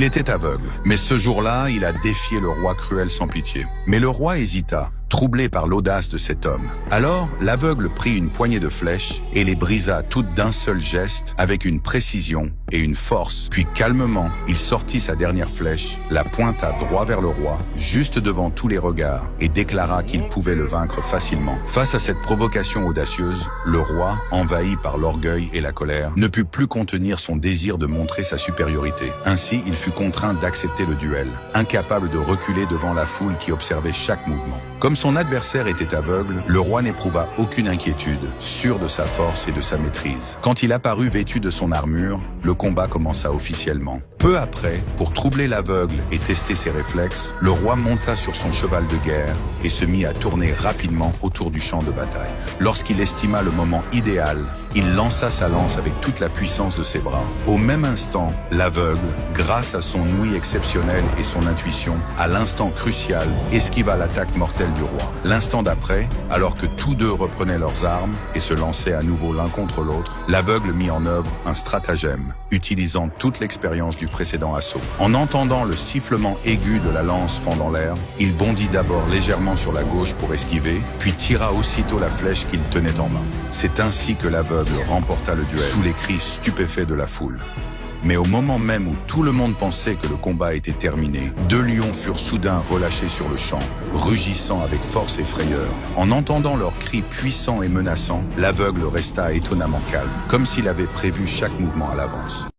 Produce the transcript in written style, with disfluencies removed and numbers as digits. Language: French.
Il était aveugle, mais ce jour-là, il a défié le roi cruel sans pitié. Mais le roi hésita, troublé par l'audace de cet homme. Alors, l'aveugle prit une poignée de flèches et les brisa toutes d'un seul geste, avec une précision et une force. Puis calmement, il sortit sa dernière flèche, la pointa droit vers le roi, juste devant tous les regards, et déclara qu'il pouvait le vaincre facilement. Face à cette provocation audacieuse, le roi, envahi par l'orgueil et la colère, ne put plus contenir son désir de montrer sa supériorité. Ainsi, il fut contraint d'accepter le duel, incapable de reculer devant la foule qui observait chaque mouvement. Comme son adversaire était aveugle, le roi n'éprouva aucune inquiétude, sûr de sa force et de sa maîtrise. Quand il apparut vêtu de son armure, le combat commença officiellement. Peu après, pour troubler l'aveugle et tester ses réflexes, le roi monta sur son cheval de guerre et se mit à tourner rapidement autour du champ de bataille. Lorsqu'il estima le moment idéal, il lança sa lance avec toute la puissance de ses bras. Au même instant, l'aveugle, grâce à son ouïe exceptionnelle et son intuition, à l'instant crucial, esquiva l'attaque mortelle du roi. L'instant d'après, alors que tous deux reprenaient leurs armes et se lançaient à nouveau l'un contre l'autre, l'aveugle mit en œuvre un stratagème, utilisant toute l'expérience du précédent assaut. En entendant le sifflement aigu de la lance fendant l'air, il bondit d'abord légèrement sur la gauche pour esquiver, puis tira aussitôt la flèche qu'il tenait en main. C'est ainsi que l'aveugle remporta le duel, sous les cris stupéfaits de la foule. Mais au moment même où tout le monde pensait que le combat était terminé, deux lions furent soudain relâchés sur le champ, rugissant avec force et frayeur. En entendant leurs cris puissants et menaçants, l'aveugle resta étonnamment calme, comme s'il avait prévu chaque mouvement à l'avance.